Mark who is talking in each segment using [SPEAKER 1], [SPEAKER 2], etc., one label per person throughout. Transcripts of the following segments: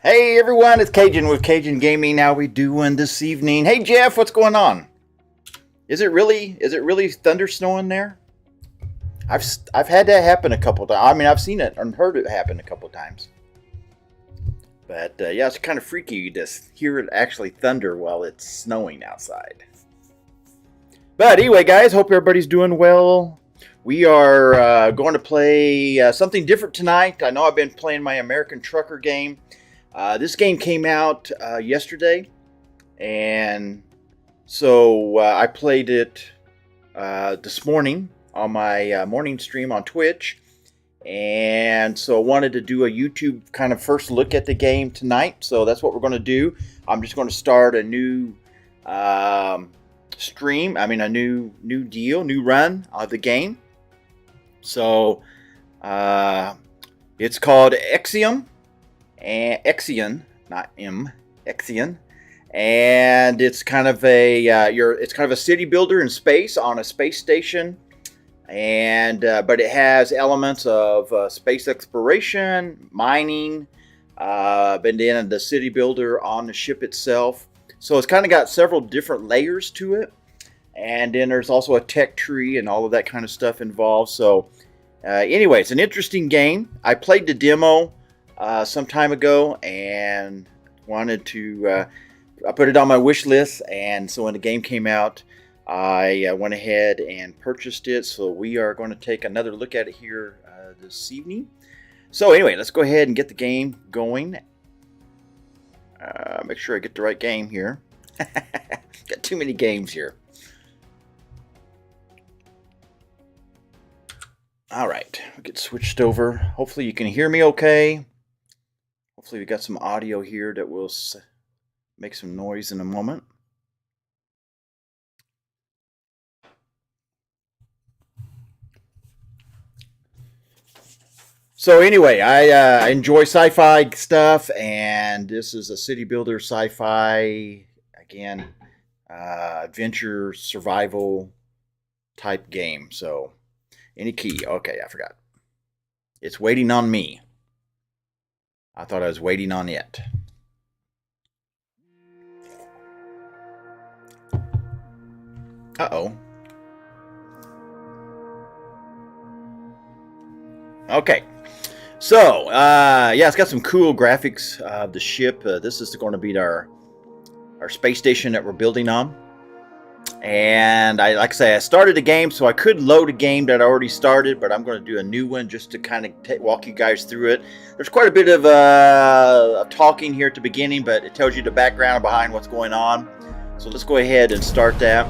[SPEAKER 1] Hey everyone, it's Cajun with Cajun Gaming. How we doing this evening? Hey Jeff, what's going on? Is it really thunder snowing there? I've had that happen a couple times. I mean, I've seen it and heard it happen a couple times. But yeah, it's kind of freaky. You just hear it actually thunder while it's snowing outside. But anyway, guys, hope everybody's doing well. We are going to play something different tonight. I know I've been playing my American Trucker game. This game came out yesterday, and so I played it this morning on my morning stream on Twitch, and so I wanted to do a YouTube kind of first look at the game tonight, so that's what we're going to do. I'm just going to start a new stream, a new run of the game. So it's called IXION. And IXION, not M, IXION, and it's kind of a city builder in space on a space station, and but it has elements of space exploration, mining, and then the city builder on the ship itself. So it's kind of got several different layers to it, and then there's also a tech tree and all of that kind of stuff involved. So anyway, it's an interesting game. I played the demo some time ago and wanted to I put it on my wish list, and so when the game came out I went ahead and purchased it. So we are going to take another look at it here this evening. So anyway, let's go ahead and get the game going. Make sure I get the right game here. Got too many games here. Alright, we'll get switched over. Hopefully you can hear me okay. Hopefully we got some audio here that will make some noise in a moment. So anyway, I enjoy sci-fi stuff, and this is a city builder sci-fi, again, adventure survival type game. So any key. Okay, I forgot. It's waiting on me. I thought I was waiting on it. Uh-oh. Okay. So, yeah, it's got some cool graphics of the ship. This is going to be our space station that we're building on. And like I say, I started the game, so I could load a game that I already started, but I'm going to do a new one just to kind of walk you guys through it. There's quite a bit of talking here at the beginning, but it tells you the background behind what's going on. So let's go ahead and start that.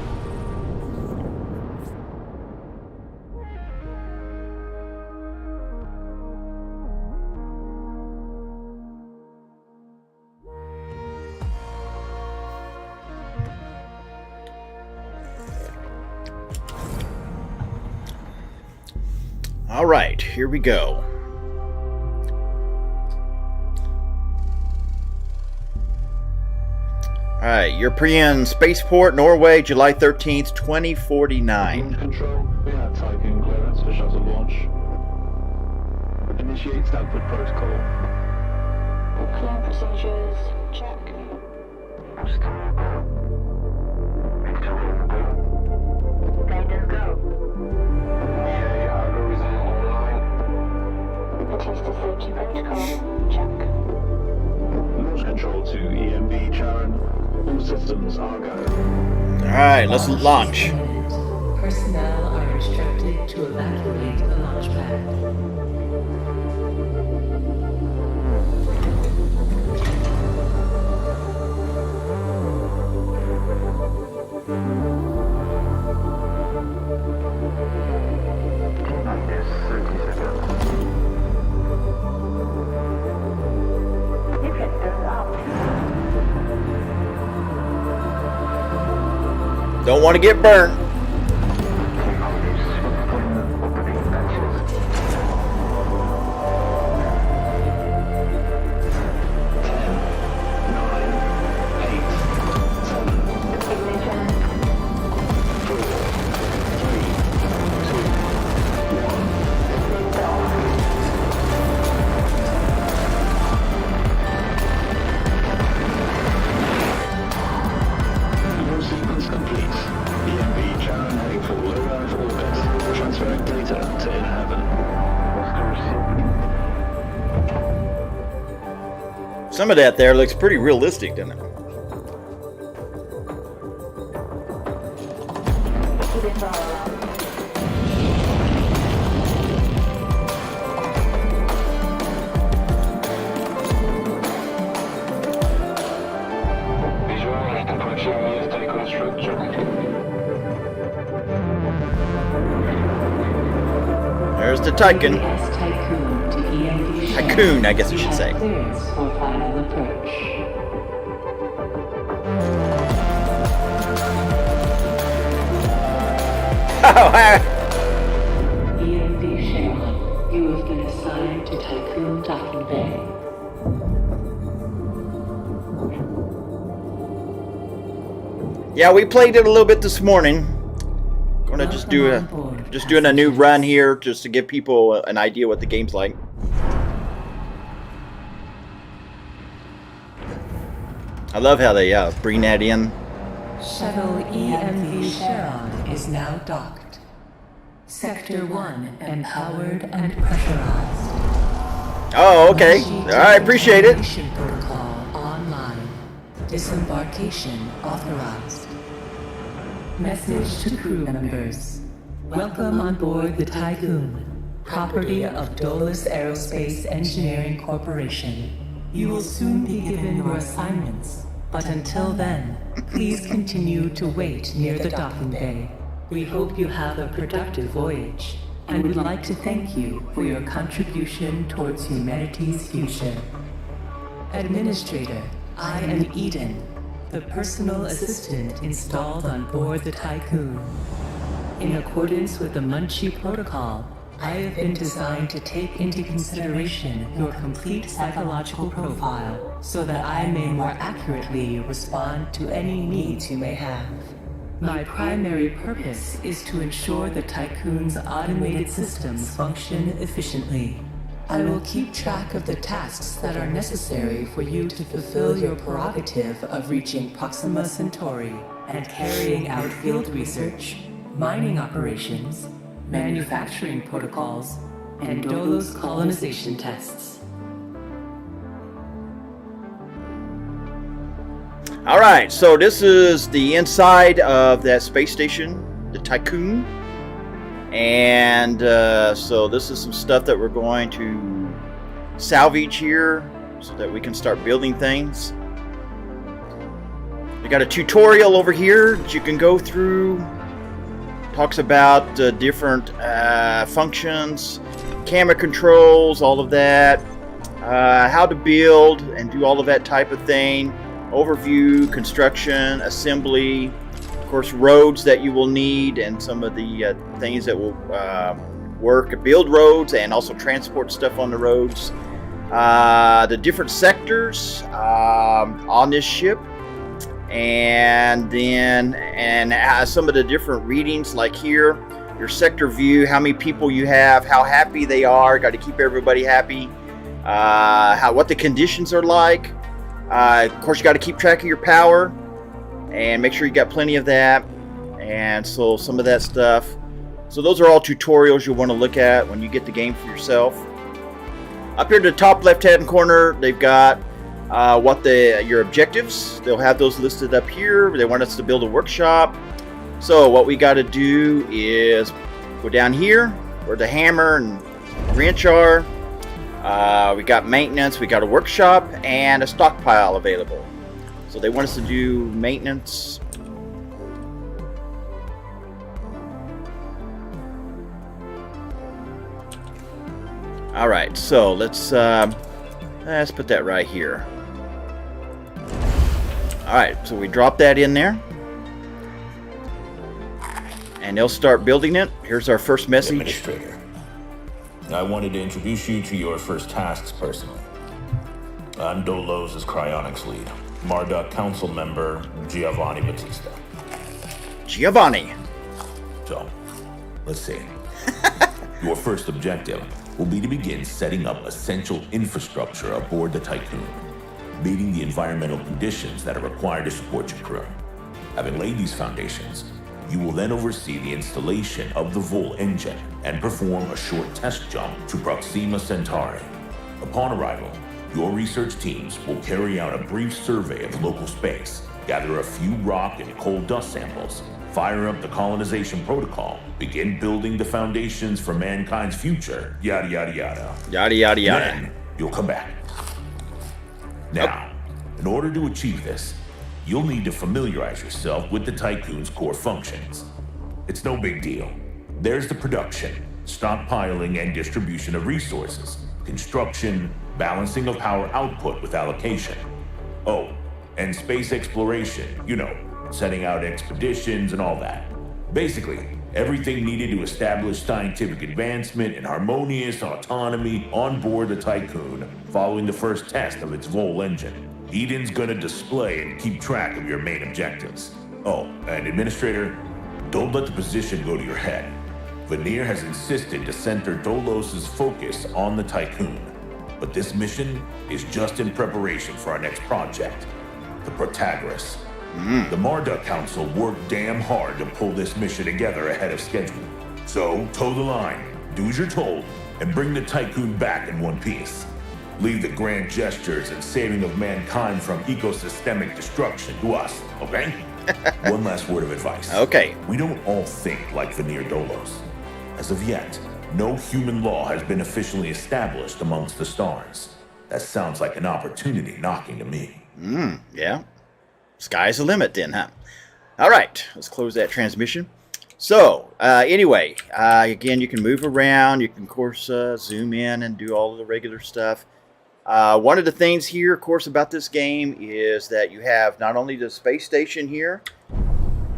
[SPEAKER 1] All right, here we go. All right, European Spaceport, Norway, July 13th, 2049.
[SPEAKER 2] Control, we have typing clearance for shuttle launch. Initiate Stanford protocol.
[SPEAKER 3] Clear procedures, check. Guidance go. Batista safety protocol, check.
[SPEAKER 2] Launch control to EMB, Charon. All systems are go.
[SPEAKER 1] Alright, let's launch.
[SPEAKER 4] Personnel are instructed to evacuate the launch pad.
[SPEAKER 1] Don't want to get burnt. Some of that there looks pretty realistic, doesn't it?
[SPEAKER 3] Keep it all around.
[SPEAKER 2] Visualize the proximity Tycoon structure.
[SPEAKER 1] There's the Tycoon.
[SPEAKER 4] S Tycoon to EMB Shell.
[SPEAKER 1] Tycoon, I guess I
[SPEAKER 4] You
[SPEAKER 1] should
[SPEAKER 4] have
[SPEAKER 1] say.
[SPEAKER 4] clearance for final approach.
[SPEAKER 1] Oh,
[SPEAKER 4] EMB Shell, you have been assigned to Tycoon Docking Bay.
[SPEAKER 1] yeah, we played it a little bit this morning. Gonna just do
[SPEAKER 4] Welcome on board,
[SPEAKER 1] doing a new run here just to give people an idea what the game's like. I love how they bring that in.
[SPEAKER 4] Shuttle EMV Sharon is now docked. Sector 1 empowered and pressurized.
[SPEAKER 1] Oh, okay. I appreciate it.
[SPEAKER 4] Disembarkation protocol online. Disembarkation authorized. Message to crew members. Welcome on board the Tycoon, property of Dolus Aerospace Engineering Corporation. You will soon be given your assignments, but until then, please continue to wait near the docking bay. We hope you have a productive voyage, and would like to thank you for your contribution towards humanity's future. Administrator, I am Eden, the personal assistant installed on board the Tycoon. In accordance with the Munchie Protocol, I have been designed to take into consideration your complete psychological profile so that I may more accurately respond to any needs you may have. My primary purpose is to ensure the Tycoon's automated systems function efficiently. I will keep track of the tasks that are necessary for you to fulfill your prerogative of reaching Proxima Centauri and carrying out field research, mining operations, manufacturing protocols, and Dolos colonization tests.
[SPEAKER 1] All right, so this is the inside of that space station, the Tycoon. And so this is some stuff that we're going to salvage here so that we can start building things. We got a tutorial over here that you can go through. Talks about different functions, camera controls, all of that, how to build and do all of that type of thing. Overview, construction, assembly, of course, roads that you will need, and some of the things that will build roads and also transport stuff on the roads. The different sectors on this ship. And then some of the different readings, like here, your sector view, how many people you have, how happy they are. Got to keep everybody happy. What the conditions are like. Of course, you got to keep track of your power and make sure you got plenty of that. And so some of that stuff. So those are all tutorials you'll want to look at when you get the game for yourself. Up here to the top left-hand corner, they've got your objectives. They'll have those listed up here. They want us to build a workshop. So what we got to do is go down here where the hammer and wrench are. We got maintenance, we got a workshop, and a stockpile available. So they want us to do maintenance. All right, so let's put that right here. All right, so we drop that in there, and they'll start building it. Here's our first message.
[SPEAKER 5] Administrator, I wanted to introduce you to your first tasks personally. I'm Dolos' cryonics lead, Marduk council member Giovanni Battista.
[SPEAKER 1] Giovanni.
[SPEAKER 5] So, let's see. Your first objective will be to begin setting up essential infrastructure aboard the Tycoon, meeting the environmental conditions that are required to support your crew. Having laid these foundations, you will then oversee the installation of the Vol engine and perform a short test jump to Proxima Centauri. Upon arrival, Your research teams will carry out a brief survey of local space, gather a few rock and coal dust samples, fire up the colonization protocol, begin building the foundations for mankind's future, yada yada yada.
[SPEAKER 1] Yada, yada, yada.
[SPEAKER 5] Then you'll come back. Now, in order to achieve this, you'll need to familiarize yourself with the Tycoon's core functions. It's no big deal. There's the production, stockpiling and distribution of resources, construction, balancing of power output with allocation. Oh, and space exploration, you know, setting out expeditions and all that. Basically, everything needed to establish scientific advancement and harmonious autonomy on board the Tycoon following the first test of its Vol engine. Eden's gonna display and keep track of your main objectives. Oh, and Administrator, don't let the position go to your head. Veneer has insisted to center Dolos's focus on the Tycoon, but this mission is just in preparation for our next project, the Protagoras. The Marduk Council worked damn hard to pull this mission together ahead of schedule. So, toe the line, do as you're told, and bring the Tycoon back in one piece. Leave the grand gestures and saving of mankind from ecosystemic destruction to us, okay? One last word of advice.
[SPEAKER 1] Okay.
[SPEAKER 5] We don't all think like Veneer Dolos. As of yet, no human law has been officially established amongst the stars. That sounds like an opportunity knocking to me.
[SPEAKER 1] Yeah. Sky's the limit then, huh? All right, let's close that transmission. So, anyway, again, you can move around. You can, of course, zoom in and do all of the regular stuff. One of the things here, of course, about this game is that you have not only the space station here,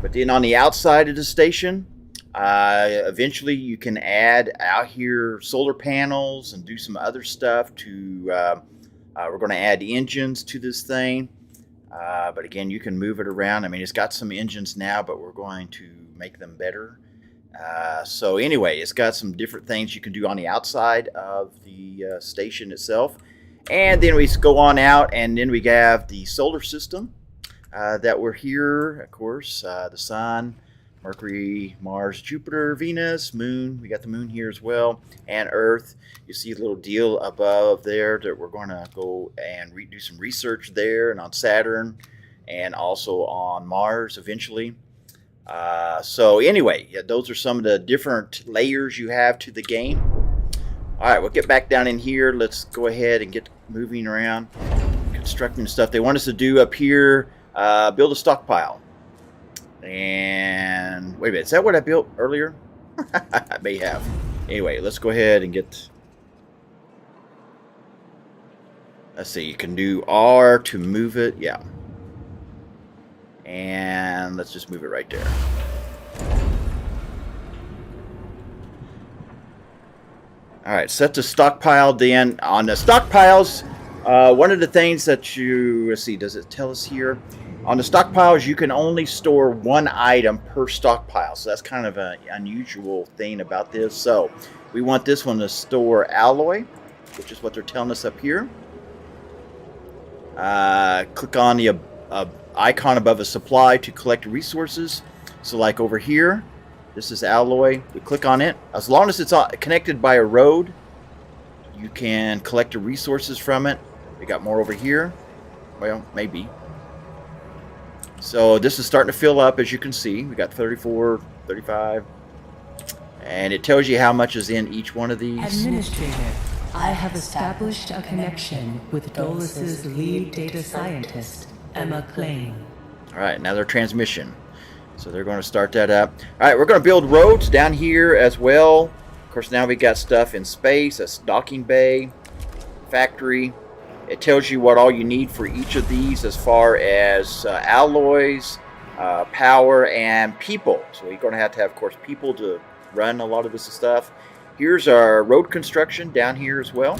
[SPEAKER 1] but then on the outside of the station, eventually you can add out here solar panels and do some other stuff to, we're going to add engines to this thing. But again, you can move it around. I mean, it's got some engines now, but we're going to make them better. So anyway, it's got some different things you can do on the outside of the station itself. And then we go on out, and then we have the solar system that we're here, of course, the Sun, Mercury, Mars, Jupiter, Venus, Moon. We got the Moon here as well, and Earth. You see a little deal above there that we're going to go and do some research there, and on Saturn, and also on Mars eventually. So anyway, yeah, those are some of the different layers you have to the game. All right, we'll get back down in here. Let's go ahead and get moving around, constructing stuff. They want us to do up here, build a stockpile. And wait a minute, is that what I built earlier? I may have. Anyway, let's go ahead and get. Let's see, you can do R to move it. Yeah. And let's just move it right there. All right, set the stockpile. Then on the stockpiles, one of the things that you, let's see, does it tell us here? On the stockpiles, you can only store one item per stockpile. So that's kind of an unusual thing about this. So we want this one to store alloy, which is what they're telling us up here. Click on the icon above a supply to collect resources. So like over here, this is alloy. We click on it. As long as it's connected by a road, you can collect the resources from it. We got more over here. Well, maybe. So this is starting to fill up, as you can see. We got 34, 35. And it tells you how much is in each one of these.
[SPEAKER 4] Administrator, I have established a connection with Dolus's lead data scientist, Emma Klein.
[SPEAKER 1] All right, now their transmission. So they're going to start that up. All right, we're going to build roads down here as well. Of course, now we got stuff in space. A docking bay, factory. It tells you what all you need for each of these as far as alloys, power, and people. So you're going to have, of course, people to run a lot of this stuff. Here's our road construction down here as well.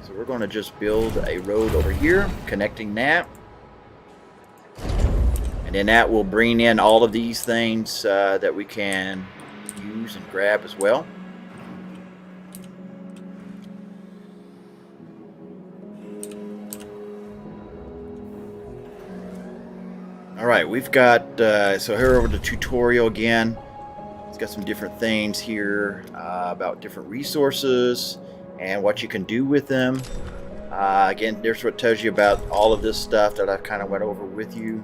[SPEAKER 1] So we're going to just build a road over here, connecting that. And then that will bring in all of these things that we can use and grab as well. All right, we've got, so here over the tutorial again. It's got some different things here about different resources and what you can do with them. Again, there's what tells you about all of this stuff that I've kind of went over with you.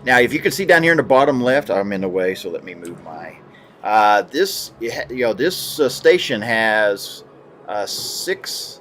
[SPEAKER 1] Now, if you can see down here in the bottom left, I'm in the way, so let me move my. This station has 6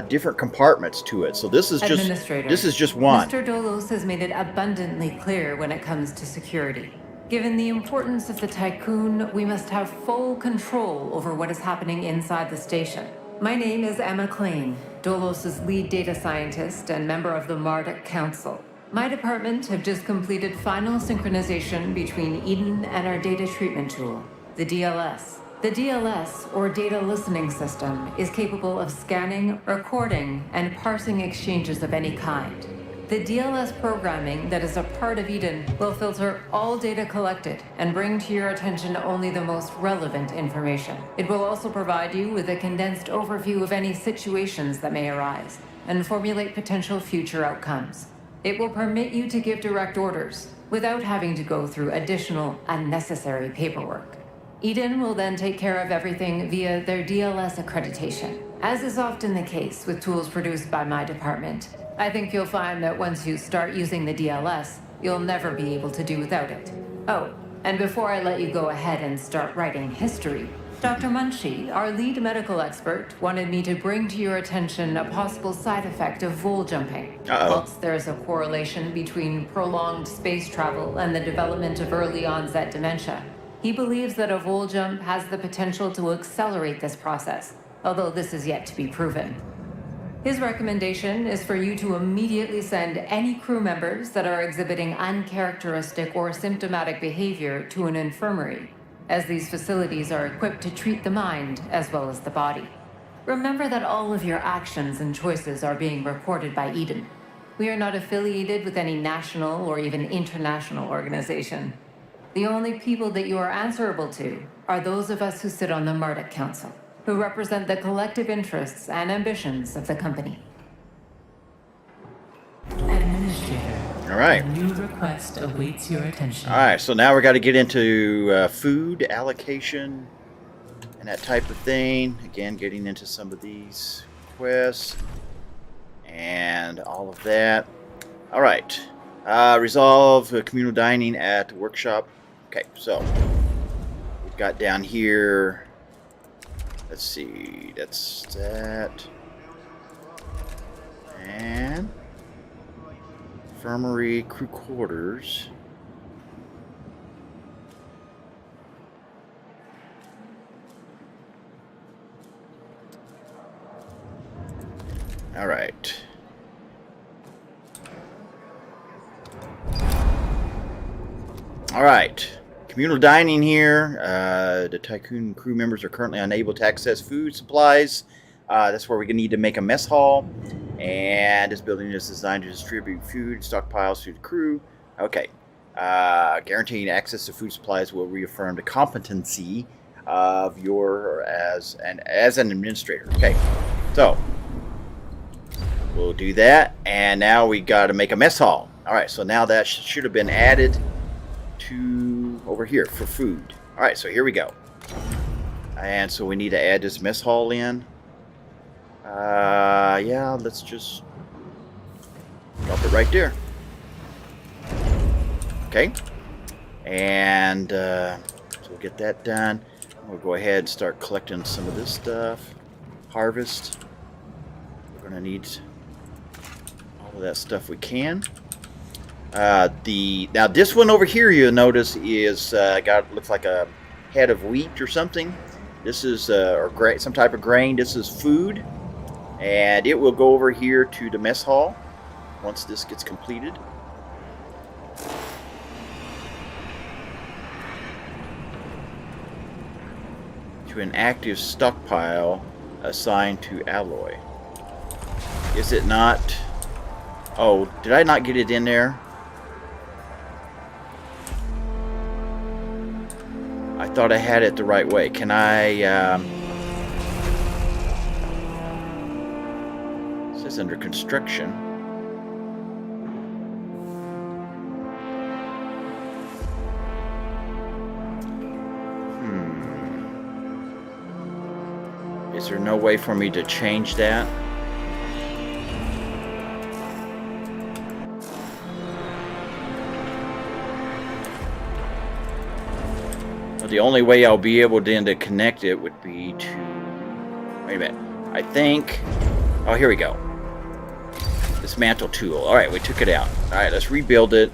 [SPEAKER 1] different compartments to it. So this is just one.
[SPEAKER 4] Mr. Dolos has made it abundantly clear when it comes to security. Given the importance of the Tycoon, we must have full control over what is happening inside the station. My name is Emma Klein, Dolos' lead data scientist and member of the Marduk Council. My department have just completed final synchronization between Eden and our data treatment tool, the DLS. The DLS, or Data Listening System, is capable of scanning, recording, and parsing exchanges of any kind. The DLS programming that is a part of Eden will filter all data collected and bring to your attention only the most relevant information. It will also provide you with a condensed overview of any situations that may arise and formulate potential future outcomes. It will permit you to give direct orders without having to go through additional unnecessary paperwork. Eden will then take care of everything via their DLS accreditation. As is often the case with tools produced by my department, I think you'll find that once you start using the DLS, you'll never be able to do without it. Oh, and before I let you go ahead and start writing history, Dr. Munchie, our lead medical expert, wanted me to bring to your attention a possible side effect of vol jumping. Whilst there's a correlation between prolonged space travel and the development of early onset dementia, he believes that a vol jump has the potential to accelerate this process, although this is yet to be proven. His recommendation is for you to immediately send any crew members that are exhibiting uncharacteristic or symptomatic behavior to an infirmary, as these facilities are equipped to treat the mind as well as the body. Remember that all of your actions and choices are being reported by Eden. We are not affiliated with any national or even international organization. The only people that you are answerable to are those of us who sit on the Marduk Council, who represent the collective interests and ambitions of the company. Administrator.
[SPEAKER 1] All right.
[SPEAKER 4] A new request awaits your attention.
[SPEAKER 1] All right, so now we got to get into food allocation and that type of thing. Again, getting into some of these quests and all of that. All right. Resolve communal dining at the workshop. Okay, so we've got down here. Let's see. That's that. And infirmary crew quarters. All right. All right. Communal dining here. The Tycoon crew members are currently unable to access food supplies. That's where we need to make a mess hall. And this building is designed to distribute food stockpiles to the crew. Okay. Guaranteeing access to food supplies will reaffirm the competency of your as an administrator. Okay. So we'll do that. And now we got to make a mess hall. All right. So now that should have been added to over here for food. All right. So here we go. And so we need to add this mess hall in. Yeah, let's just drop it right there. Okay. And so we'll get that done. We'll go ahead and start collecting some of this stuff. Harvest. We're going to need all of that stuff we can. Now this one over here, you'll notice is looks like a head of wheat or something. This is or some type of grain. This is food. And it will go over here to the mess hall once this gets completed. To an active stockpile assigned to alloy. Is it not? Oh, did I not get it in there? I thought I had it the right way. Can I... It's under construction. Is there no way for me to change that? Well, the only way I'll be able then to connect it would be to... Wait a minute. I think... Oh, here we go. Dismantle tool. Alright, we took it out. Alright, let's rebuild it.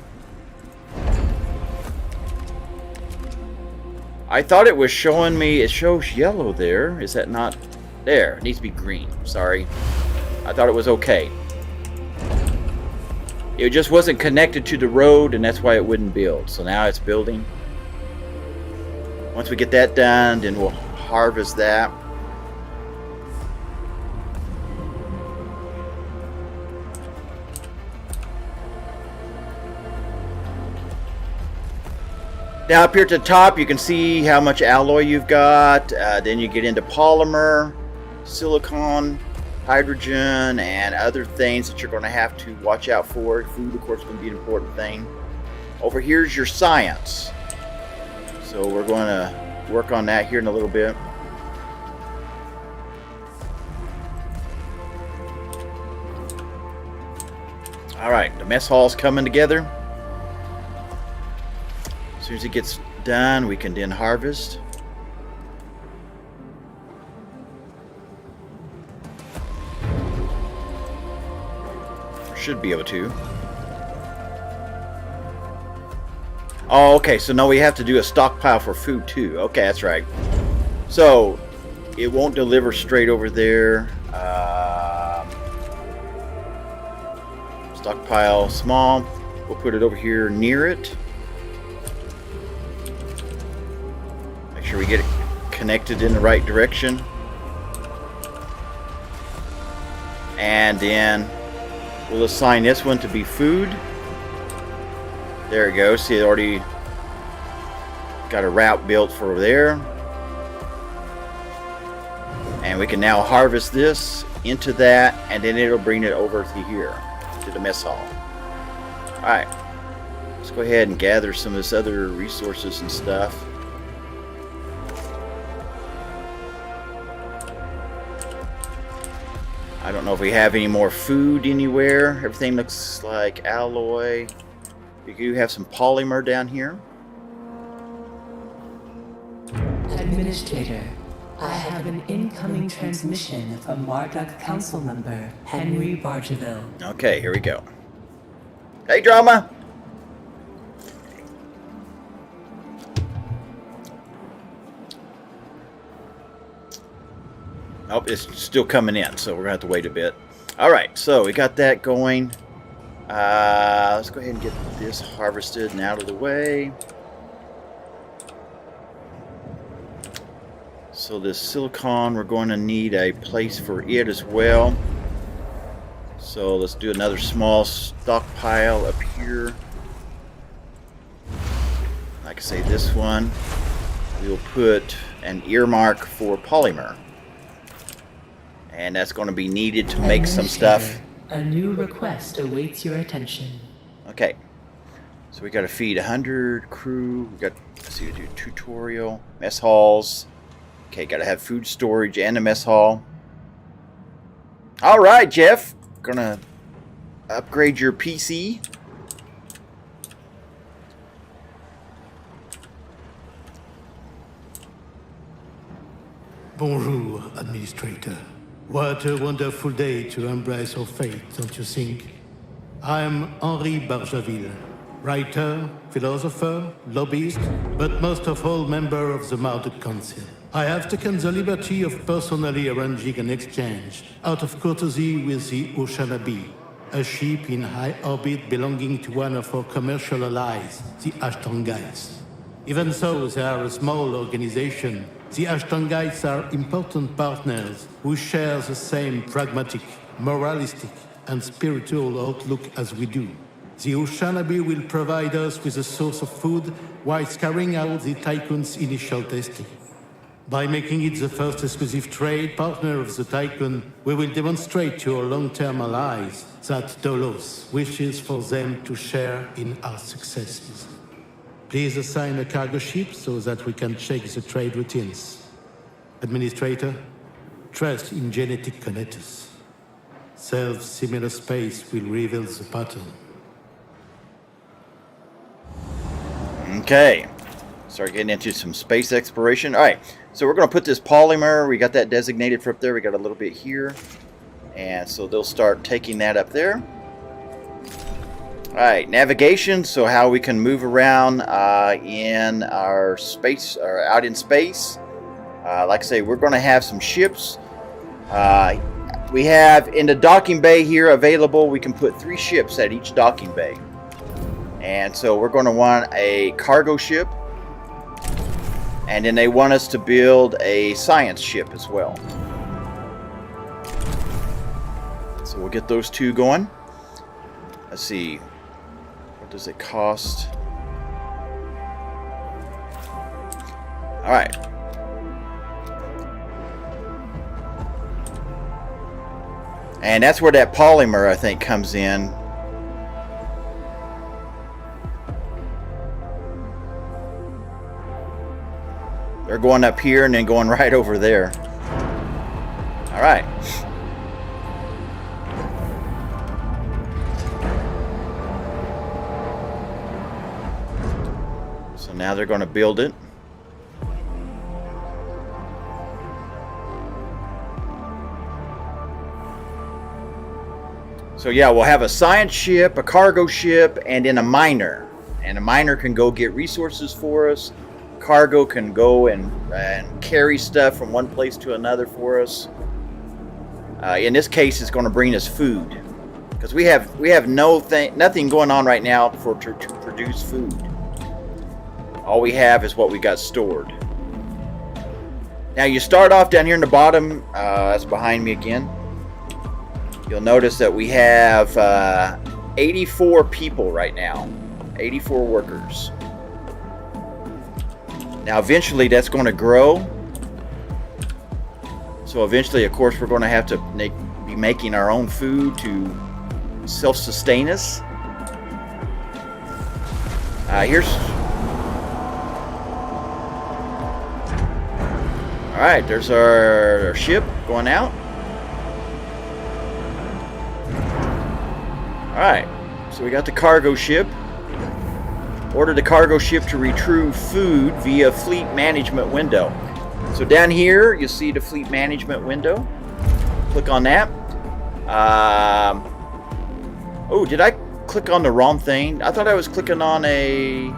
[SPEAKER 1] I thought it was showing me... It shows yellow there. Is that not... There. It needs to be green. Sorry. I thought it was okay. It just wasn't connected to the road, and that's why it wouldn't build. So now it's building. Once we get that done, then we'll harvest that. Now up here at the top, you can see how much alloy you've got. Then you get into polymer, silicon, hydrogen, and other things that you're going to have to watch out for. Food, of course, is going to be an important thing. Over here's your science. So we're going to work on that here in a little bit. All right, the mess hall's coming together. As soon as it gets done, we can then harvest. Should be able to. Oh, okay, so now we have to do a stockpile for food too. Okay, that's right. So, it won't deliver straight over there. Stockpile small. We'll put it over here near it. Make sure we get it connected in the right direction. And then we'll assign this one to be food. There we go. See, it already got a route built for there. And we can now harvest this into that, and then it'll bring it over to here, to the mess hall. Alright. Let's go ahead and gather some of this other resources and stuff. I don't know if we have any more food anywhere. Everything looks like alloy. We do have some polymer down here.
[SPEAKER 4] Administrator, I have an incoming transmission from Marduk Council member Henry Bargeville.
[SPEAKER 1] Okay, here we go. Hey, Drama! Oh, it's still coming in, so we're going to have to wait a bit. Alright, so we got that going. Let's go ahead and get this harvested and out of the way. So this silicon, we're going to need a place for it as well. So let's do another small stockpile up here. Like I say, this one, we'll put an earmark for polymer. And that's going to be needed to make some stuff.
[SPEAKER 4] A new request awaits your attention.
[SPEAKER 1] Okay. So we got to feed 100 crew. We got, let's see, we do tutorial, mess halls. Okay, got to have food storage and a mess hall. All right, Jeff. Gonna upgrade your PC.
[SPEAKER 6] Bonjour, Administrator. What a wonderful day to embrace our fate, don't you think? I'm Henri Bargeville, writer, philosopher, lobbyist, but most of all member of the Marduk Council. I have taken the liberty of personally arranging an exchange out of courtesy with the Oceanabe, a ship in high orbit belonging to one of our commercial allies, the Ashtangites. Even though they are a small organization, the Ashtangites are important partners who share the same pragmatic, moralistic, and spiritual outlook as we do. The Oceanabe will provide us with a source of food while carrying out the Tycoon's initial testing. By making it the first exclusive trade partner of the Tycoon, we will demonstrate to our long-term allies that Dolos wishes for them to share in our successes. Please assign a cargo ship so that we can check the trade routines. Administrator? trust in genetic connectors. Self-similar space will reveal the pattern.
[SPEAKER 1] Okay. Start getting into some space exploration. All right. So we're going to put this polymer. We got that designated for up there. We got a little bit here. And so they'll start taking that up there. Alright, navigation, so how we can move around in our space, or out in space. Like I say, we're going to have some ships. We have in the docking bay here available, we can put 3 ships at each docking bay. And so we're going to want a cargo ship. And then they want us to build a science ship as well. So we'll get those 2 going. Let's see. What does it cost? Alright. And that's where that polymer, I think, comes in. They're going up here and then going right over there. Alright. So now they're going to build it. So yeah, we'll have a science ship, a cargo ship, and then a miner. And a miner can go get resources for us. Cargo can go and carry stuff from one place to another for us. In this case, it's going to bring us food, because we have nothing going on right now to produce food. All we have is what we got stored. Now you start off down here in the bottom. That's behind me again. You'll notice that we have 84 people right now, 84 workers. Now eventually that's going to grow. So eventually, of course, we're going to have to be making our own food to self-sustain us. Here's... Alright, there's our ship going out. Alright, so we got the cargo ship. Order the cargo ship to retrieve food via fleet management window. So down here, you'll see the fleet management window. Click on that. Oh, did I click on the wrong thing? I thought I was clicking on a...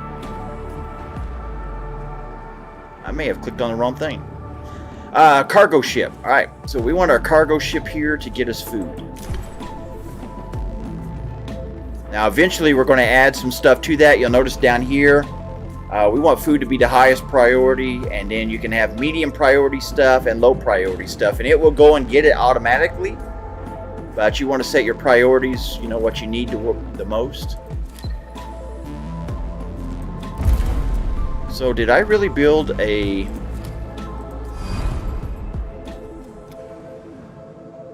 [SPEAKER 1] I may have clicked on the wrong thing. Cargo ship. Alright, so we want our cargo ship here to get us food. Now eventually we're going to add some stuff to that. You'll notice down here, we want food to be the highest priority, and then you can have medium priority stuff and low priority stuff, and it will go and get it automatically. But you want to set your priorities, you know, what you need to work the most. So did I really build a...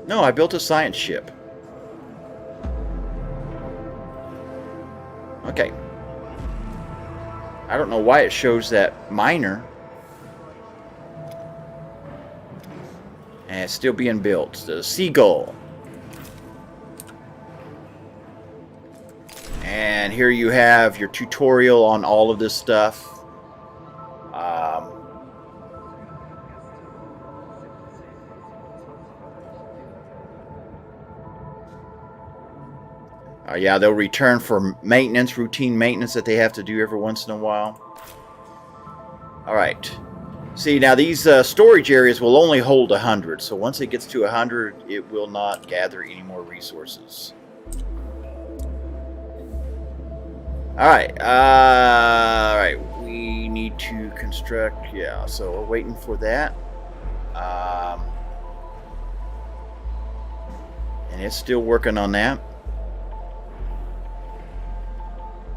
[SPEAKER 1] No, I built a science ship. Okay. I don't know why it shows that miner. And it's still being built. The Seagull. And here you have your tutorial on all of this stuff. Yeah, they'll return for maintenance, routine maintenance that they have to do every once in a while. Alright. See, now these storage areas will only hold 100. So once it gets to 100, it will not gather any more resources. Alright. Alright. We need to construct... Yeah, so we're waiting for that. And it's still working on that.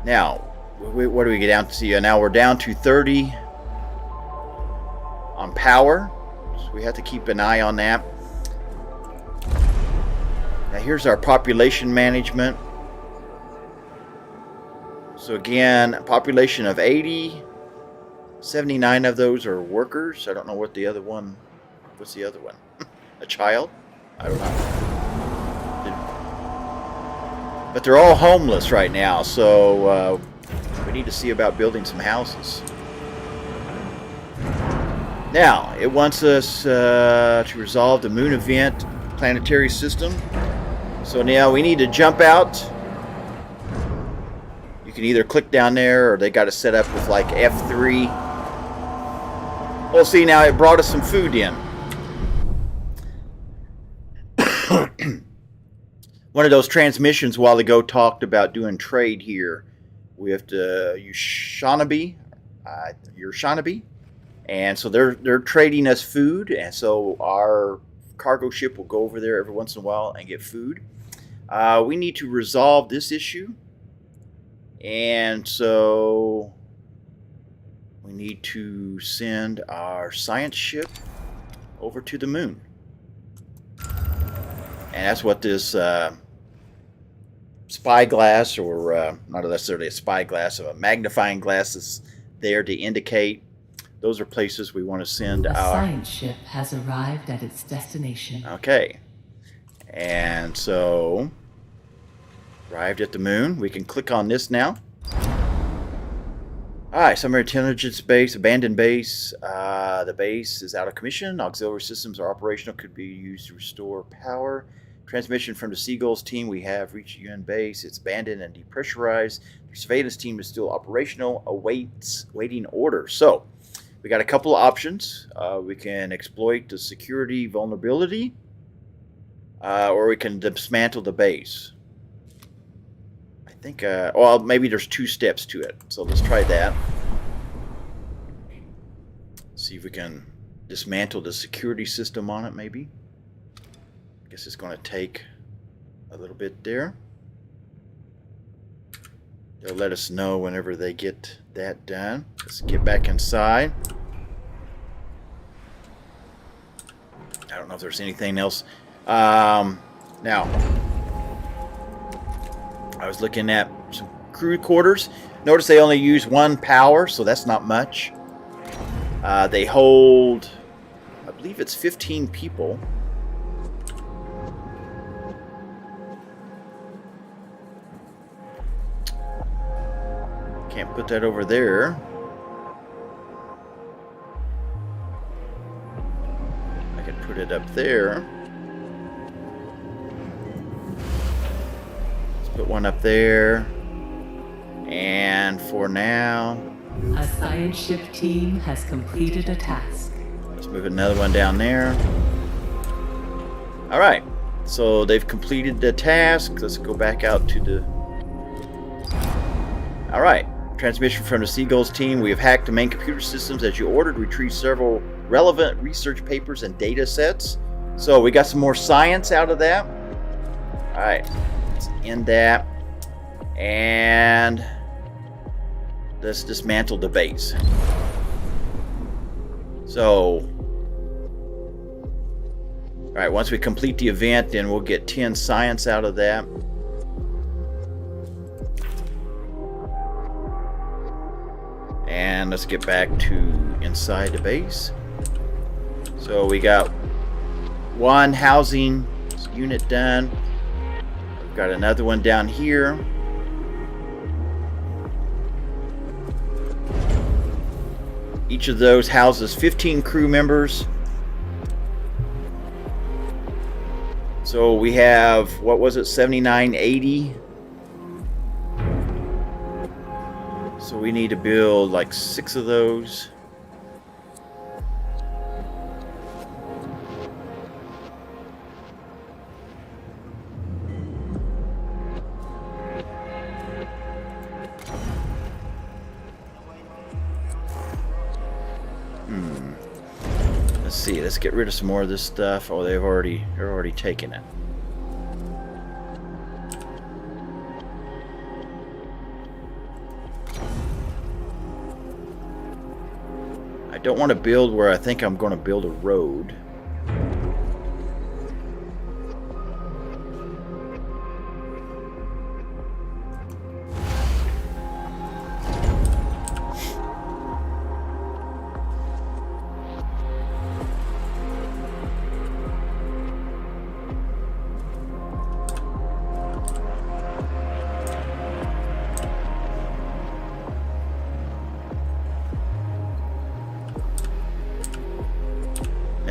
[SPEAKER 1] Now, what do we get down to? See, now we're down to 30 on power, so we have to keep an eye on that. Now here's our population management. So again, a population of 80, 79 of those are workers. I don't know what the other one, what's the other one? A child? I don't know. But they're all homeless right now, so we need to see about building some houses. Now, it wants us to resolve the moon event planetary system. So now we need to jump out. You can either click down there, or they got to set up with like F3. Well, see, now it brought us some food in. One of those transmissions a while ago talked about doing trade here. We have to use Shanabi, your Shanabi, and so they're trading us food, and so our cargo ship will go over there every once in a while and get food. We need to resolve this issue, and so we need to send our science ship over to the moon. And that's what this spyglass, or not necessarily a spyglass, a magnifying glass is there to indicate. Those are places we want to send
[SPEAKER 4] The
[SPEAKER 1] our...
[SPEAKER 4] science ship has arrived at its destination.
[SPEAKER 1] Okay. And so, arrived at the moon. We can click on this now. Alright, Summer Intelligence Base, abandoned base. The base is out of commission. Auxiliary systems are operational, could be used to restore power. Transmission from the Seagulls team. We have reached UN base. It's abandoned and depressurized. The surveillance team is still operational, waiting orders. So, we got a couple of options. We can exploit the security vulnerability, or we can dismantle the base. I think, well, maybe there's 2 steps to it. So let's try that. See if we can dismantle the security system on it, maybe. I guess it's going to take a little bit there. They'll let us know whenever they get that done. Let's get back inside. I don't know if there's anything else. Now, I was looking at some crew quarters. Notice they only use 1 power, so that's not much. They hold, I believe it's 15 people. Can't put that over there. I can put it up there. Let's put one up there. And for now,
[SPEAKER 4] A science ship team has completed a task.
[SPEAKER 1] let's move another one down there. Alright, so they've completed the task. Let's go back out to the... Alright, transmission from the Seagulls team. We have hacked the main computer systems as you ordered, retrieved several relevant research papers and data sets. So we got some more science out of that. Alright, let's end that. And let's dismantle the base. So, alright, once we complete the event, then we'll get 10 science out of that. And let's get back to inside the base. So we got 1 housing unit done. We've got another one down here. Each of those houses 15 crew members. So we have, what was it, 7980? So we need to build like 6 of those. Let's see, let's get rid of some more of this stuff. Oh, they're already taken it. I don't want to build where I think I'm going to build a road.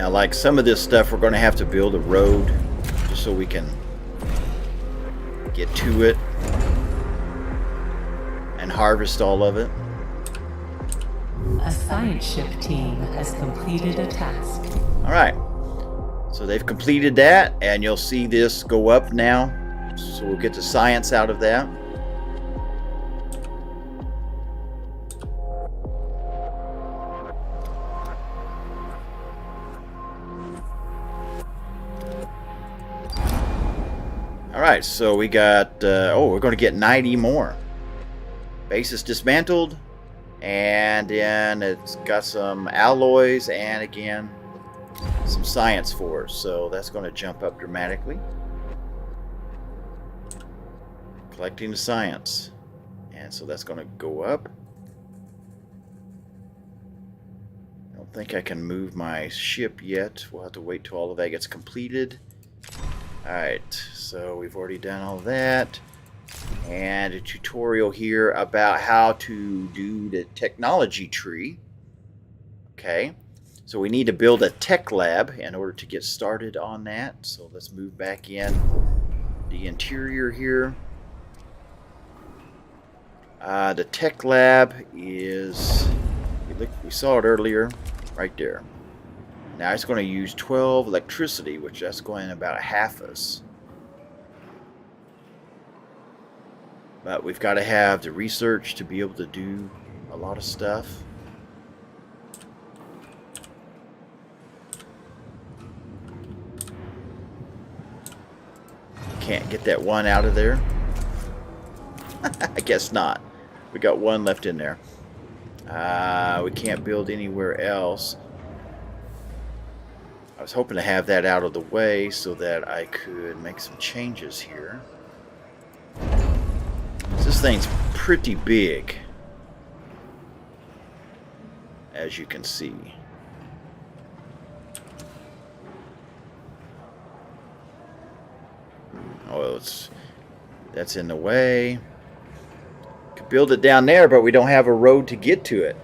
[SPEAKER 1] Now, like some of this stuff, we're going to have to build a road just so we can get to it and harvest all of it.
[SPEAKER 4] A science ship team has completed a task.
[SPEAKER 1] All right. So they've completed that, and you'll see this go up now. So we'll get the science out of that. All right, so we got, we're going to get 90 more. Base is dismantled, and then it's got some alloys, and again, some science for us. So that's going to jump up dramatically. Collecting the science. And so that's going to go up. I don't think I can move my ship yet. We'll have to wait till all of that gets completed. Alright, so we've already done all that. And a tutorial here about how to do the technology tree. Okay, so we need to build a tech lab in order to get started on that. So let's move back in the interior here. The tech lab is, we saw it earlier, right there. Now it's going to use 12 electricity, which that's going about half us. But we've got to have the research to be able to do a lot of stuff. Can't get that one out of there. I guess not. We got one left in there. We can't build anywhere else. I was hoping to have that out of the way so that I could make some changes here. This thing's pretty big, as you can see. Oh, that's in the way. Could build it down there, but we don't have a road to get to it.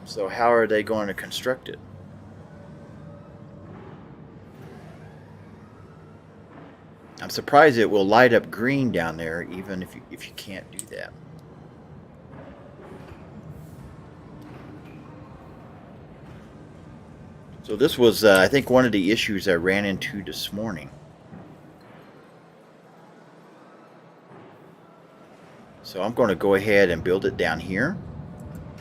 [SPEAKER 1] So how are they going to construct it? I'm surprised it will light up green down there, even if you can't do that. So this was, I think, one of the issues I ran into this morning. So I'm going to go ahead and build it down here.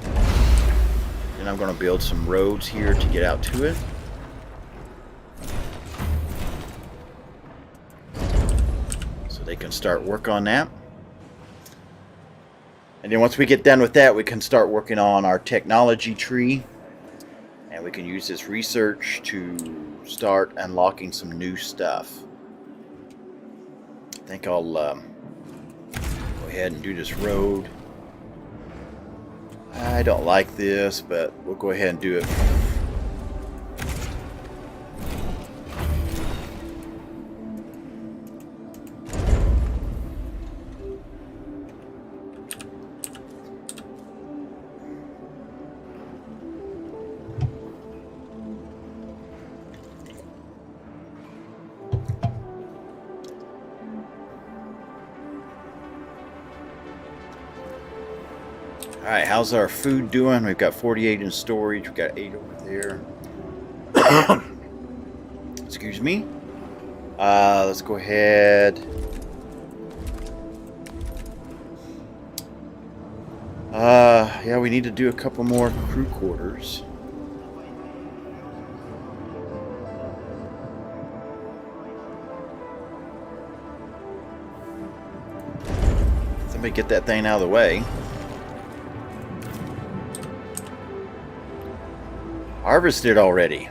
[SPEAKER 1] Then I'm going to build some roads here to get out to it. They can start work on that. And then once we get done with that, we can start working on our technology tree. And we can use this research to start unlocking some new stuff. I think I'll go ahead and do this road. I don't like this, but we'll go ahead and do it. Alright, how's our food doing? We've got 48 in storage. We've got 8 over there. Excuse me. Let's go ahead. Yeah, we need to do a couple more crew quarters. Somebody get that thing out of the way. Harvested already.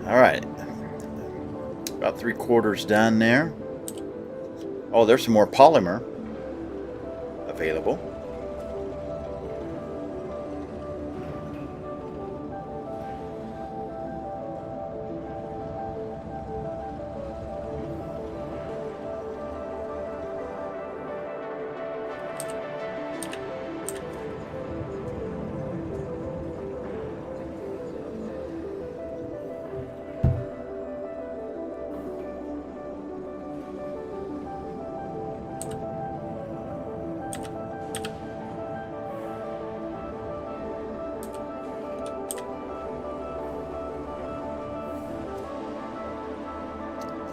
[SPEAKER 1] All right. About about 3/4 done there. Oh, there's some more polymer available.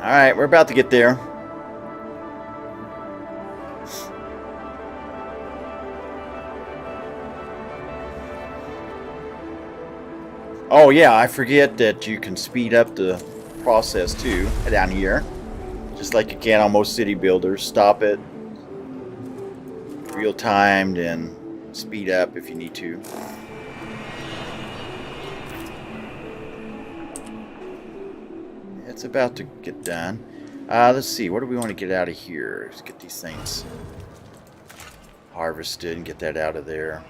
[SPEAKER 1] Alright, we're about to get there. Oh yeah, I forget that you can speed up the process too down here. Just like you can on most city builders. Stop it. Real timed and speed up if you need to. It's about to get done. Let's see, what do we want to get out of here? Let's get these things harvested and get that out of there.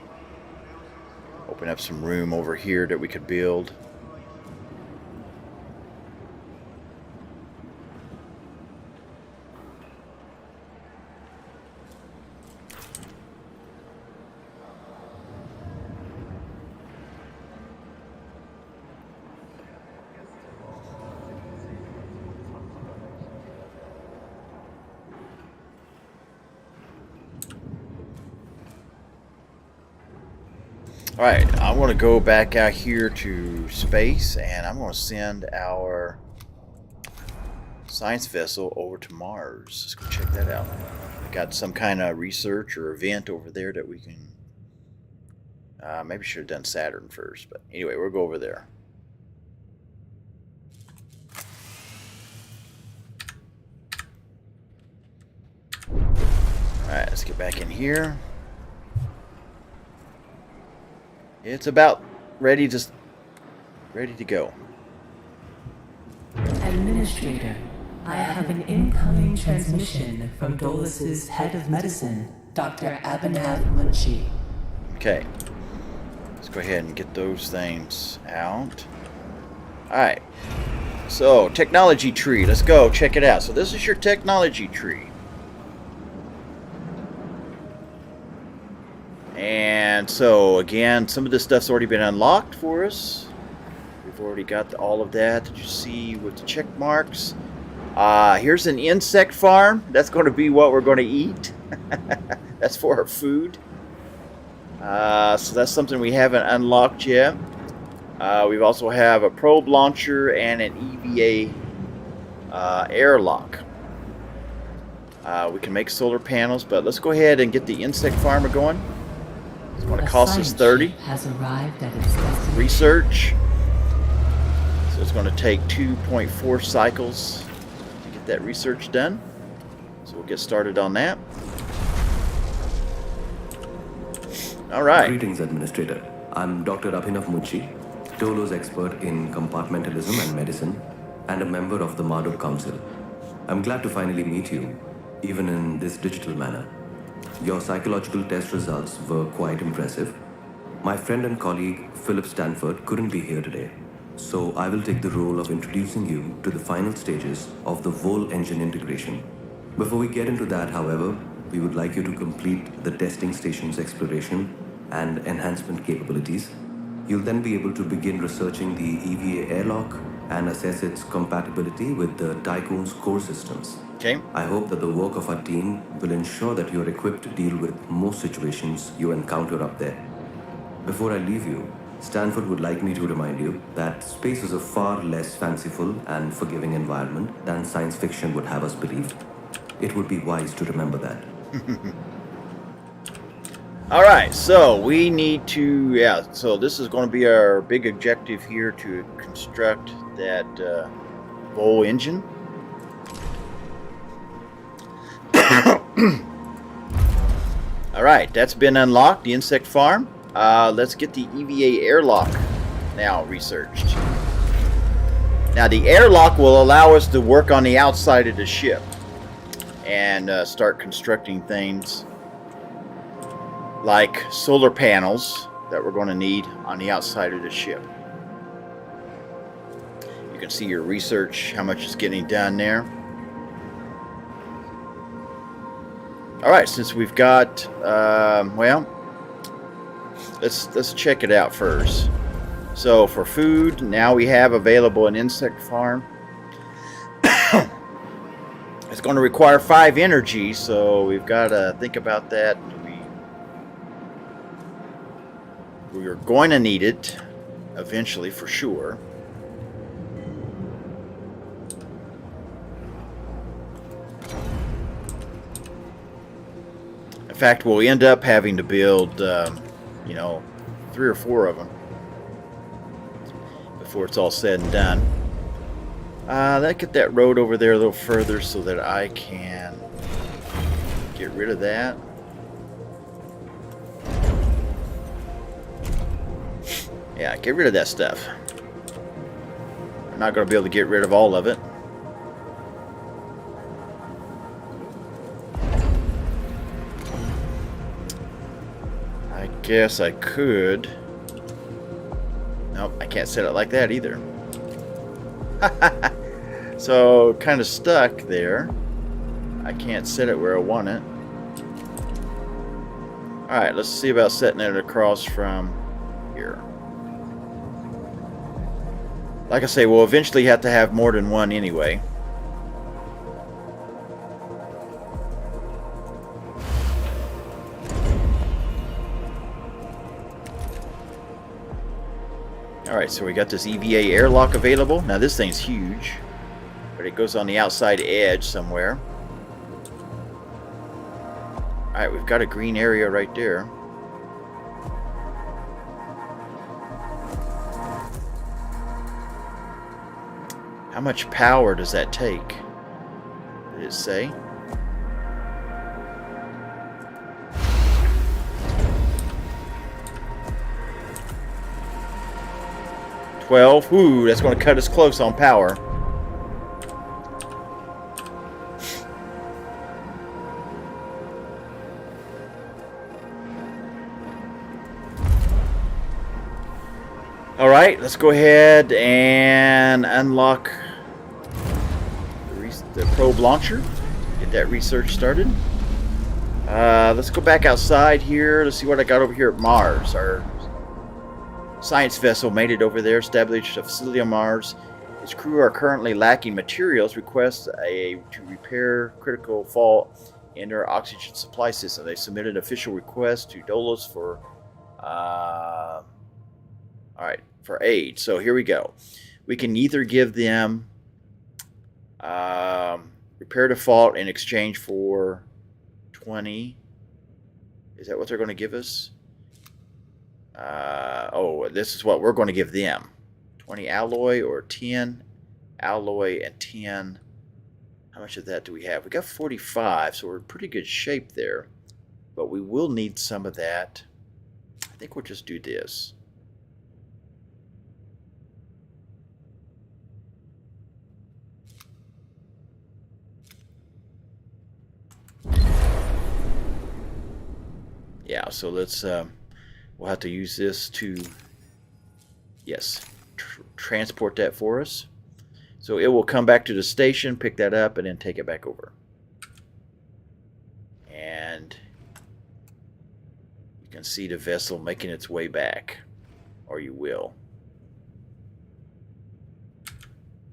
[SPEAKER 1] Open up some room over here that we could build. Alright, I want to go back out here to space, and I'm going to send our science vessel over to Mars. Let's go check that out. We got some kind of research or event over there that we can... maybe should have done Saturn first, but anyway, we'll go over there. Alright, let's get back in here. It's about ready to go.
[SPEAKER 4] Administrator, I have an incoming transmission from Dolus's head of medicine, Dr. Abhinav Munshi.
[SPEAKER 1] Okay. Let's go ahead and get those things out. Alright. So, technology tree. Let's go check it out. So this is your technology tree. And so, again, some of this stuff's already been unlocked for us. We've already got all of that. Did you see with the check marks? Here's an insect farm. That's going to be what we're going to eat. That's for our food. So that's something we haven't unlocked yet. We also have a probe launcher and an EVA airlock. We can make solar panels, but let's go ahead and get the insect farmer going. It's going to cost us 30.
[SPEAKER 4] Has arrived at its destination.
[SPEAKER 1] Research. So it's going to take 2.4 cycles to get that research done. So we'll get started on that. All right.
[SPEAKER 7] Greetings, Administrator. I'm Dr. Abhinav Munshi, Tolo's expert in compartmentalism and medicine, and a member of the Marduk Council. I'm glad to finally meet you, even in this digital manner. Your psychological test results were quite impressive. My friend and colleague, Philip Stanford, couldn't be here today, so I will take the role of introducing you to the final stages of the Vol engine integration. Before we get into that, however, we would like you to complete the testing station's exploration and enhancement capabilities. You'll then be able to begin researching the EVA airlock and assess its compatibility with the Tycoon's core systems.
[SPEAKER 1] Okay.
[SPEAKER 7] I hope that the work of our team will ensure that you're equipped to deal with most situations you encounter up there. Before I leave you, Stanford would like me to remind you that space is a far less fanciful and forgiving environment than science fiction would have us believe. It would be wise to remember that.
[SPEAKER 1] Alright, so we need to, so this is going to be our big objective here to construct that Vol engine. Alright, that's been unlocked, the insect farm. Let's get the EVA airlock now researched. Now the airlock will allow us to work on the outside of the ship and start constructing things like solar panels that we're going to need on the outside of the ship. You can see your research, how much is getting done there. Alright, since we've got, well, let's check it out first. So for food, now we have available an insect farm. It's going to require 5 energy, so we've got to think about that. We're going to need it eventually, for sure. In fact, we'll end up having to build, you know, 3 or 4 of them before it's all said and done. Let's get that road over there a little further so that I can get rid of that. Yeah, get rid of that stuff. I'm not going to be able to get rid of all of it. I guess I could. Nope, I can't set it like that either. So, kind of stuck there. I can't set it where I want it. Alright, let's see about setting it across from here. Like I say, we'll eventually have to have more than one anyway. Alright, so we got this EVA airlock available. Now this thing's huge, but it goes on the outside edge somewhere. Alright, we've got a green area right there. How much power does that take? Did it say? $12. Ooh, that's going to cut us close on power. Alright, let's go ahead and unlock the probe launcher. Get that research started. Let's go back outside here. Let's see what I got over here at Mars. Our science vessel made it over there, established a facility on Mars. Its crew are currently lacking materials. Request to repair critical fault in their oxygen supply system. They submitted official request to Dolos for for aid. So here we go. We can either give them repair default in exchange for 20. Is that what they're going to give us? Oh, this is what we're going to give them. 20 alloy or 10 alloy and 10. How much of that do we have? We got 45, so we're in pretty good shape there. But we will need some of that. I think we'll just do this. Yeah, so let's, we'll have to use this to, yes, transport that for us. So it will come back to the station, pick that up, and then take it back over. And you can see the vessel making its way back, or you will.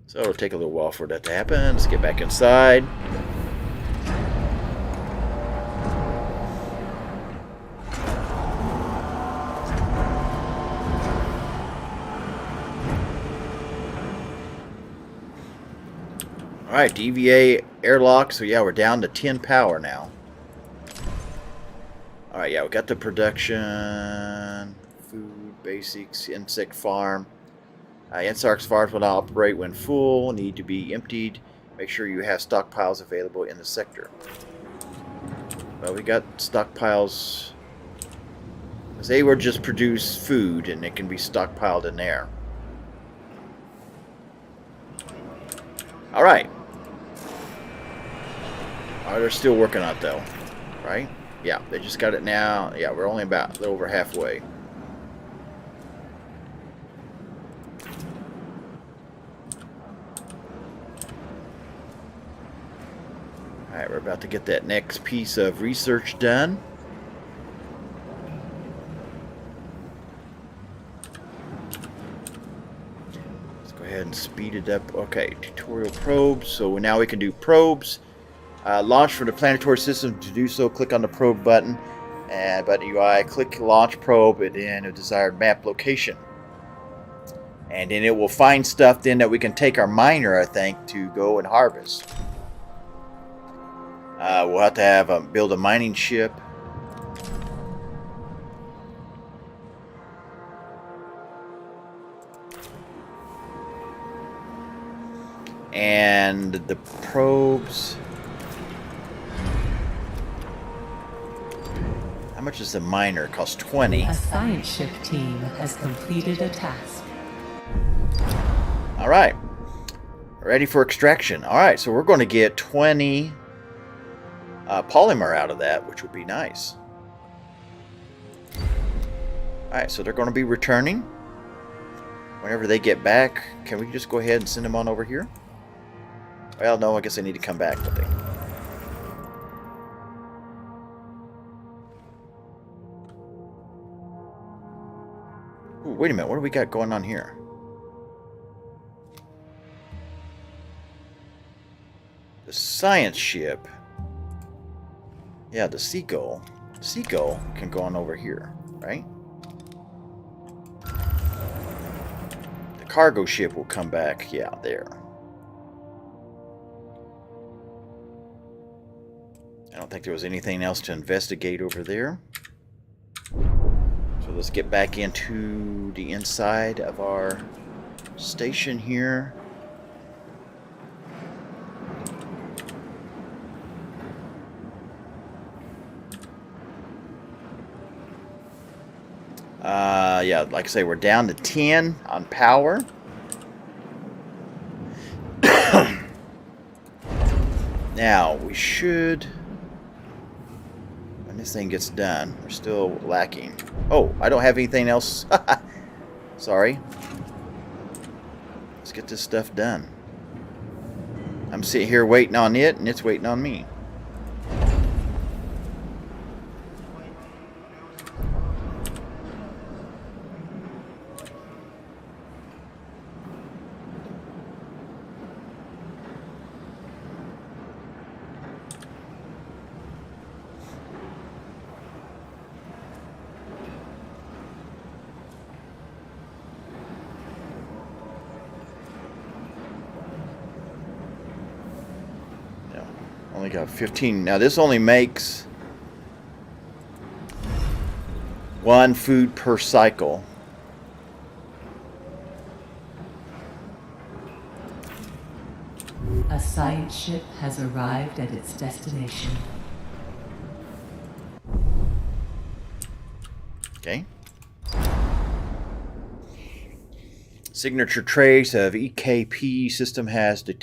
[SPEAKER 1] So it'll take a little while for that to happen. Let's get back inside. Alright, DVA airlock. So yeah, we're down to 10 power now. Alright, yeah, we got the production, food, basics, insect farm. Insect farms will not operate when full, need to be emptied. Make sure you have stockpiles available in the sector. Well, we got stockpiles. They will just produce food and it can be stockpiled in there. All right. Oh, they're still working on it though, right? Yeah, they just got it now. Yeah, we're only about a little over halfway. All right, we're about to get that next piece of research done. Let's go ahead and speed it up. Okay, tutorial probes. So now we can do probes. Launch from the planetary system. To do so, click on the probe button. And button UI, click launch probe, and then a desired map location. And then it will find stuff then that we can take our miner, I think, to go and harvest. We'll have to have build a mining ship. And the probes. How much is the miner? It costs 20.
[SPEAKER 4] A science ship team has completed a task.
[SPEAKER 1] All right. Ready for extraction. All right, so we're going to get 20 polymer out of that, which would be nice. All right, so they're going to be returning. Whenever they get back, can we just go ahead and send them on over here? Well, no, I guess they need to come back, but they... Ooh, wait a minute, what do we got going on here? The science ship. Yeah, the Seagull. Seagull can go on over here, right? The cargo ship will come back, yeah, there. I don't think there was anything else to investigate over there. So let's get back into the inside of our station here. Yeah, like I say, we're down to 10 on power. Now, we should... When this thing gets done, we're still lacking. Oh, I don't have anything else. Sorry. Let's get this stuff done. I'm sitting here waiting on it, and it's waiting on me. Only got 15. Now this only makes 1 food per cycle.
[SPEAKER 4] A science ship has arrived at its destination.
[SPEAKER 1] Okay. Signature trace of EKP system has been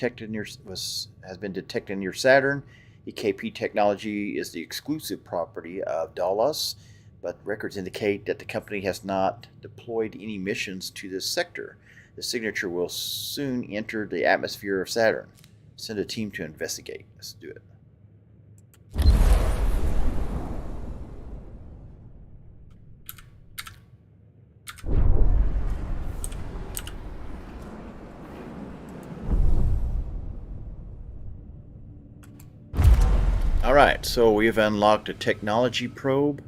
[SPEAKER 1] detected in your Saturn. EKP technology is the exclusive property of Dallas, but records indicate that the company has not deployed any missions to this sector. The signature will soon enter the atmosphere of Saturn. Send a team to investigate. Let's do it. Alright, so we've unlocked a technology probe.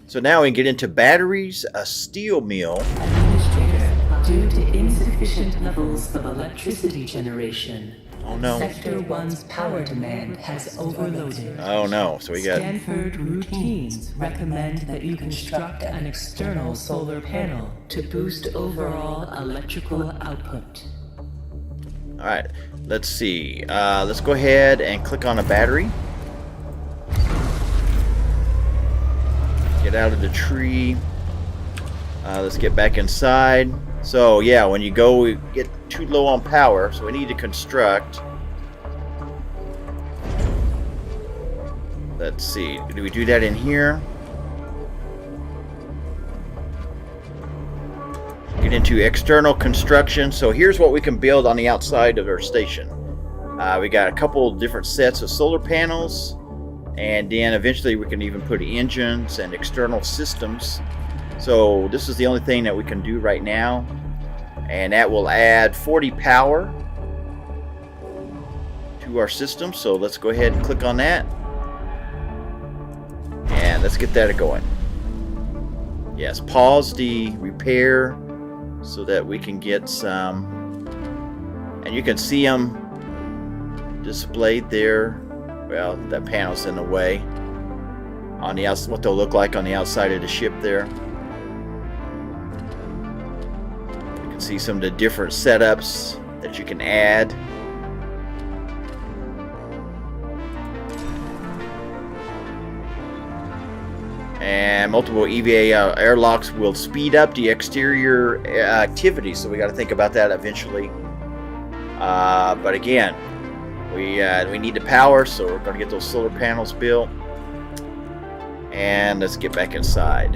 [SPEAKER 1] So now we can get into batteries, a steel mill.
[SPEAKER 4] Administrator, due to insufficient levels of electricity generation,
[SPEAKER 1] Oh no.
[SPEAKER 4] Sector 1's power demand has overloaded.
[SPEAKER 1] Oh no, so we got...
[SPEAKER 4] Stanford routines recommend that you construct an external solar panel to boost overall electrical output.
[SPEAKER 1] Alright, let's see. Let's go ahead and click on a battery. Get out of the tree. Let's get back inside. So yeah, when you go, we get too low on power, so we need to construct Let's see. Do we do that in here? Get into external construction. So here's what we can build on the outside of our station. We got a couple different sets of solar panels, and then eventually we can even put engines and external systems. So this is the only thing that we can do right now, and that will add 40 power to our system. So let's go ahead and click on that, and let's get that going. Yes, pause the repair so that we can get some, and you can see them displayed there. Well, that panel's in the way on the outside, what they'll look like on the outside of the ship there. You can see some of the different setups that you can add. And multiple EVA airlocks will speed up the exterior activity, so we got to think about that eventually. But again, we need the power, so we're going to get those solar panels built. And let's get back inside.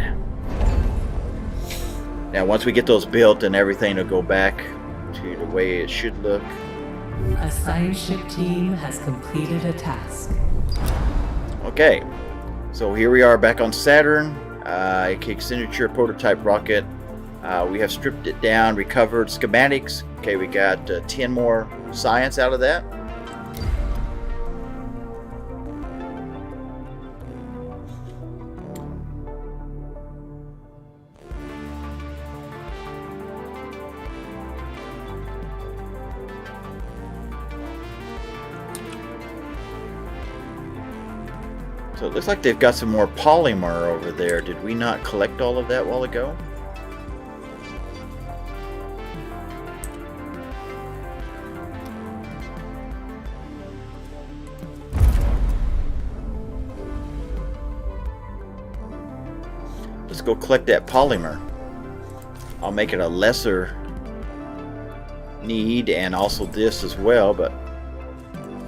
[SPEAKER 1] Now, once we get those built, then everything will go back to the way it should look.
[SPEAKER 4] A science ship team has completed a task.
[SPEAKER 1] Okay, so here we are back on Saturn. AK signature prototype rocket. We have stripped it down, recovered schematics. Okay, we got 10 more science out of that. So it looks like they've got some more polymer over there. Did we not collect all of that a while ago? Let's go collect that polymer. I'll make it a lesser need, and also this as well, but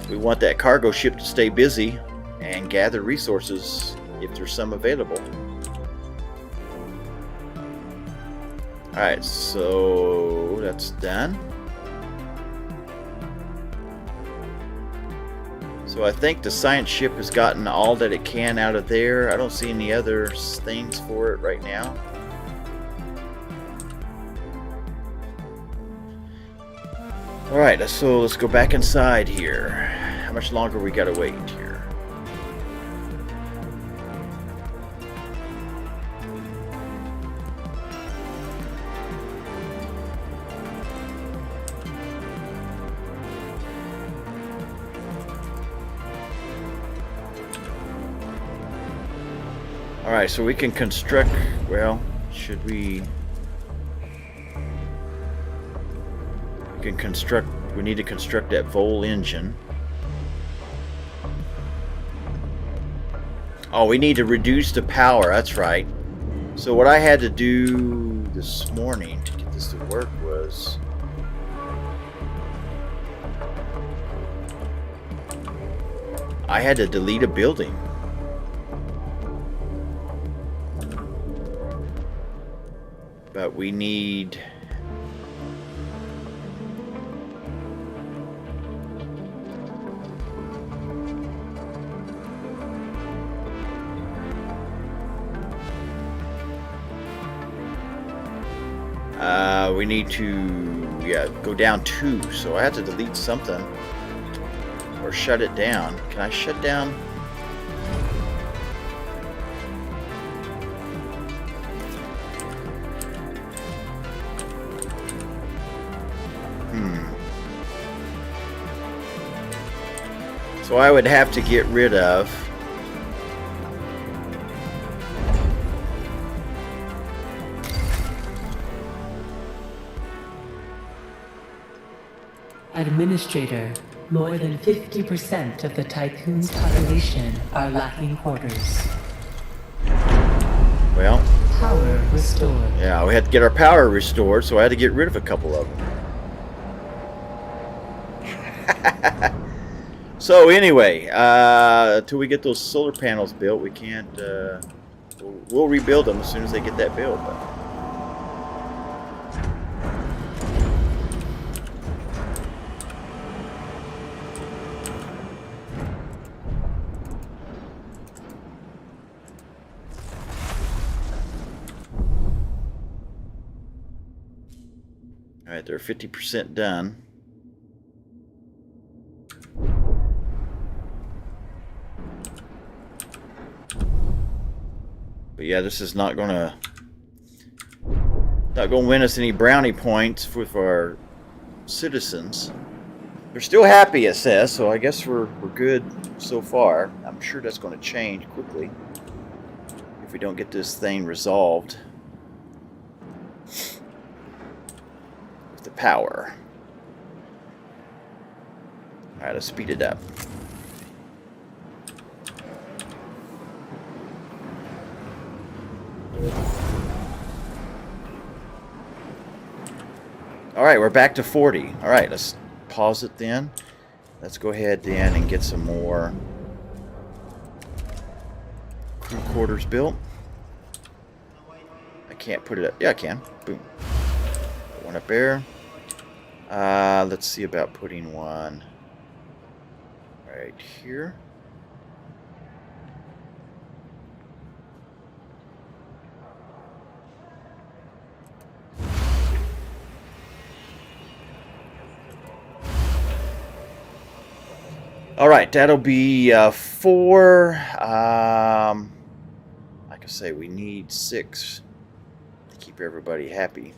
[SPEAKER 1] we want that cargo ship to stay busy and gather resources if there's some available. Alright, so that's done. So I think the science ship has gotten all that it can out of there. I don't see any other things for it right now. Alright, so let's go back inside here. How much longer we gotta wait here? Alright, so we can construct, well, should we can construct, we need to construct that Vol engine. Oh, we need to reduce the power, that's right. So what I had to do this morning to get this to work was I had to delete a building. But we need to go down 2, so I have to delete something or shut it down. Can I shut down? So I would have to get rid of
[SPEAKER 4] Administrator, more than 50% of the Tycoon's population are lacking quarters.
[SPEAKER 1] well,
[SPEAKER 4] Power restored.
[SPEAKER 1] yeah, we had to get our power restored, so I had to get rid of a couple of them. So anyway, until we get those solar panels built, we can't. We'll rebuild them as soon as they get that built. But. All right, they're 50% done. But yeah, this is not gonna win us any brownie points with our citizens. They're still happy, it says, so I guess we're good so far. I'm sure that's going to change quickly if we don't get this thing resolved with the power. All right, let's speed it up. All right, we're back to 40. All right, let's pause it then. Let's go ahead then and get some more crew quarters built. I can't put it up. Yeah, I can. Boom. Put one up there. Let's see about putting one right here. All right, that'll be 4. Like I say, we need 6 to keep everybody happy.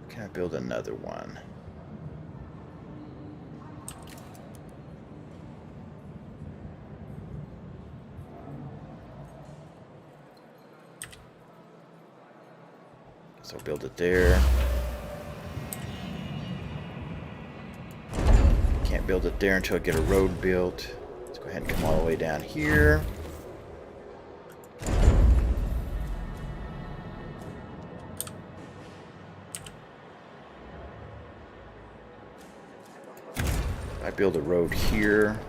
[SPEAKER 1] Can I build another one? So I'll build it there. Can't build it there until I get a road built. Let's go ahead and come all the way down here. I build a road here.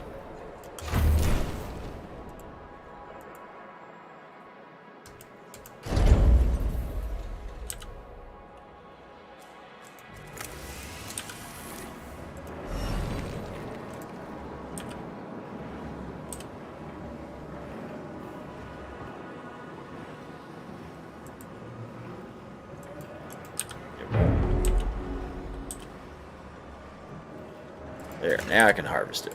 [SPEAKER 1] There, now I can harvest it.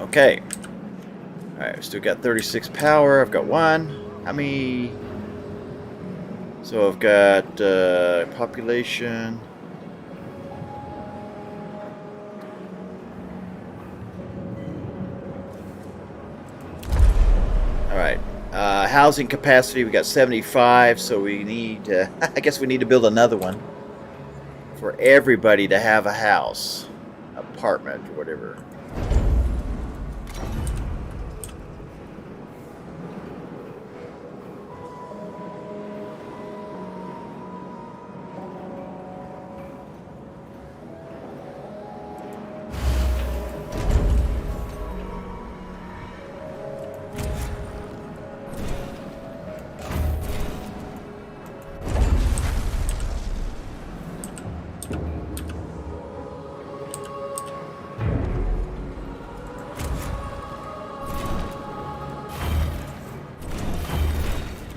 [SPEAKER 1] Okay. Alright, we still got 36 power. I've got 1. How many? So I've got population. Alright. Housing capacity, we got 75, so we need I guess we need to build another one for everybody to have a house, apartment, or whatever.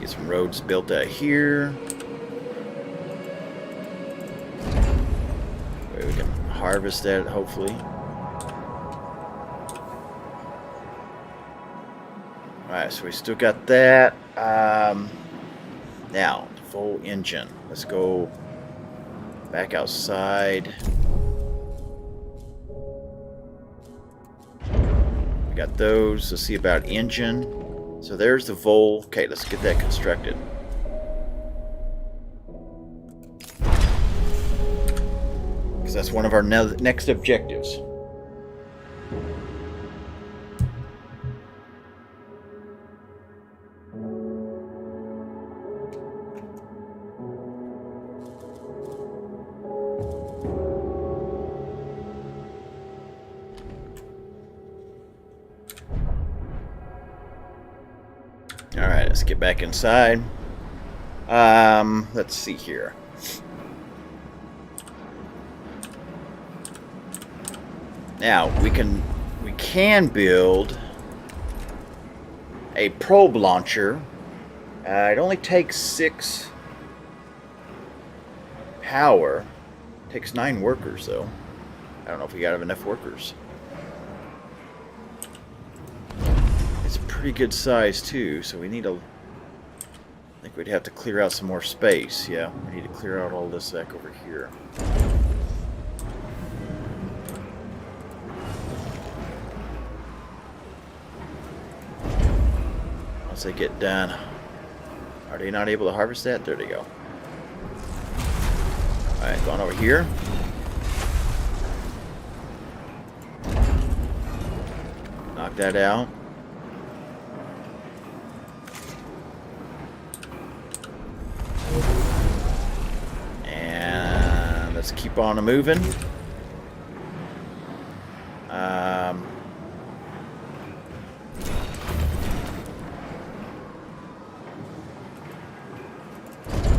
[SPEAKER 1] Get some roads built out here. We can harvest that, hopefully. Alright, so we still got that. Now, full engine. Let's go back outside. We got those. Let's see about engine. So there's the Vol. Okay, let's get that constructed. Because that's one of our next objectives. Alright, let's get back inside. Let's see here. Now, we can build a probe launcher. It only takes 6 power. It takes 9 workers, though. I don't know if we got enough workers. It's pretty good size, too, so we need a... I think we'd have to clear out some more space. Yeah, we need to clear out all this back over here. Once they get done. Are they not able to harvest that? There they go. Alright, going over here. Knock that out. And let's keep on moving.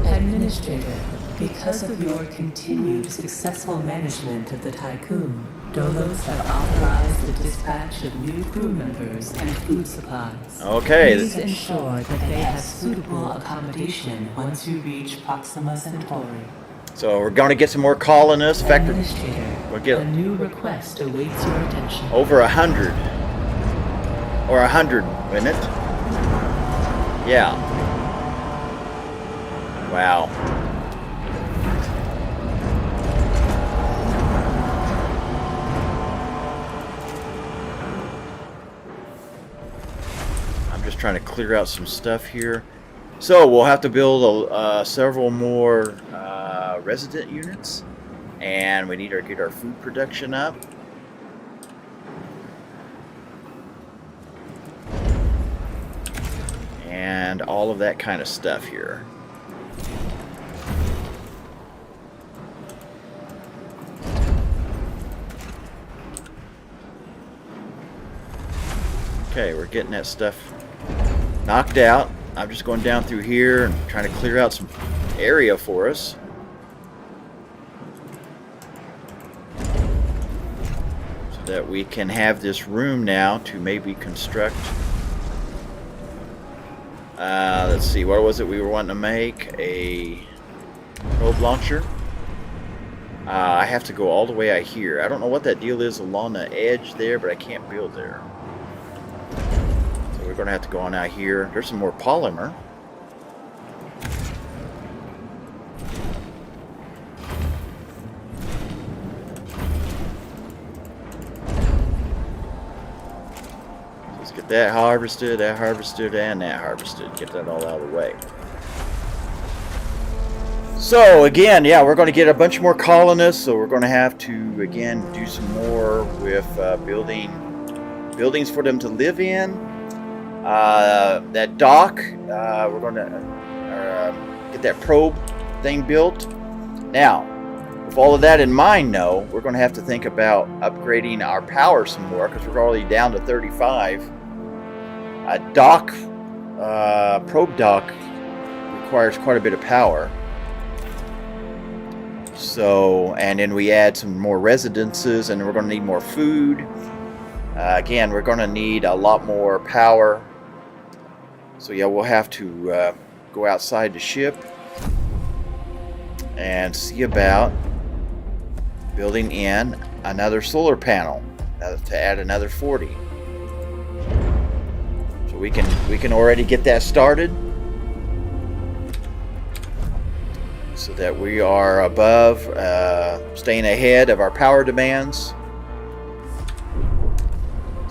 [SPEAKER 4] Administrator, because of your continued successful management of the Tycoon, Dolos have authorized the dispatch of new crew members and food supplies.
[SPEAKER 1] Okay.
[SPEAKER 4] Please ensure that they have suitable accommodation once you reach Proxima Centauri.
[SPEAKER 1] So we're going to get some more colonists. In fact,
[SPEAKER 4] Administrator,
[SPEAKER 1] we'll get
[SPEAKER 4] a new request awaits your attention.
[SPEAKER 1] over 100. Or 100, isn't it? Yeah. Wow. I'm just trying to clear out some stuff here. So we'll have to build several more resident units, and we need to get our food production up. And all of that kind of stuff here. Okay, we're getting that stuff knocked out. I'm just going down through here and trying to clear out some area for us. So that we can have this room now to maybe construct. Let's see, what was it we were wanting to make? A probe launcher. I have to go all the way out here. I don't know what that deal is along the edge there, but I can't build there. So we're going to have to go on out here. There's some more polymer. Let's get that harvested, and that harvested. Get that all out of the way. So again, yeah, we're going to get a bunch more colonists, so we're going to have to, again, do some more with buildings for them to live in. That dock, we're going to get that probe thing built. Now, with all of that in mind, though, we're going to have to think about upgrading our power some more, because we're already down to 35. A dock, probe dock, requires quite a bit of power. So, and then we add some more residences, and we're going to need more food. Again, we're going to need a lot more power. So yeah, we'll have to go outside the ship and see about building in another solar panel to add another 40. So we can already get that started, so that we are above, staying ahead of our power demands.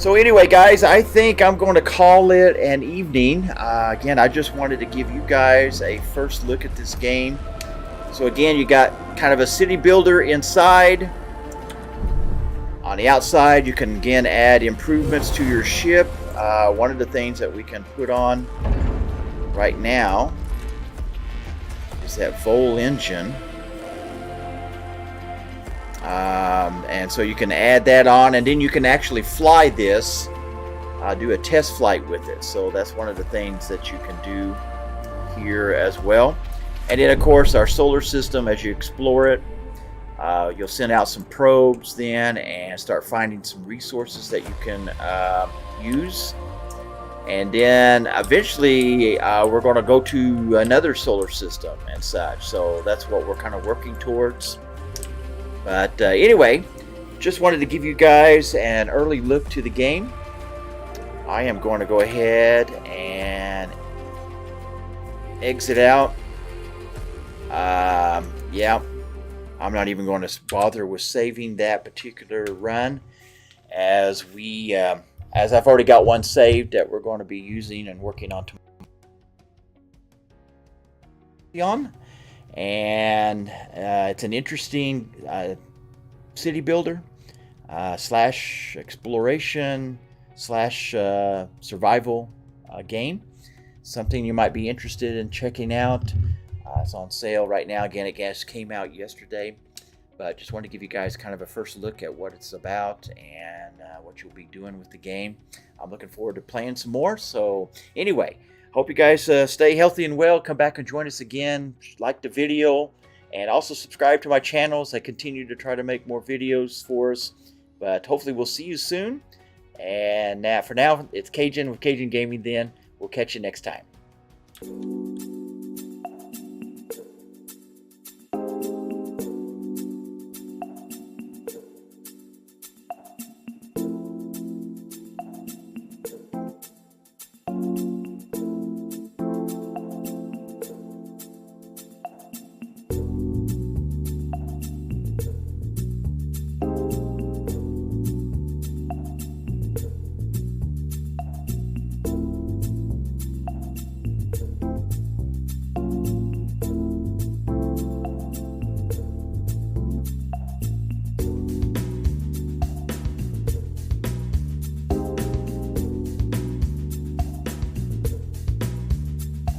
[SPEAKER 1] So anyway, guys, I think I'm going to call it an evening. Again, I just wanted to give you guys a first look at this game. So again, you got kind of a city builder inside. On the outside, you can again add improvements to your ship. One of the things that we can put on right now is that Vol engine. And so you can add that on, and then you can actually fly this, do a test flight with it. So that's one of the things that you can do here as well. And then of course our solar system, as you explore it, you'll send out some probes then and start finding some resources that you can use. And then eventually we're going to go to another solar system and such. So that's what we're kind of working towards. But anyway, just wanted to give you guys an early look to the game. I am going to go ahead and exit out. Yeah, I'm not even going to bother with saving that particular run, as I've already got one saved that we're going to be using and working on tomorrow. And it's an interesting city builder slash exploration slash survival game. Something you might be interested in checking out. It's on sale right now. Again, it just came out yesterday, but just wanted to give you guys kind of a first look at what it's about and what you'll be doing with the game. I'm looking forward to playing some more. So anyway, hope you guys stay healthy and well. Come back and join us again. Like the video, and also subscribe to my channels. I continue to try to make more videos for us, but hopefully we'll see you soon. And for now, it's Cajun with Cajun Gaming. Then we'll catch you next time.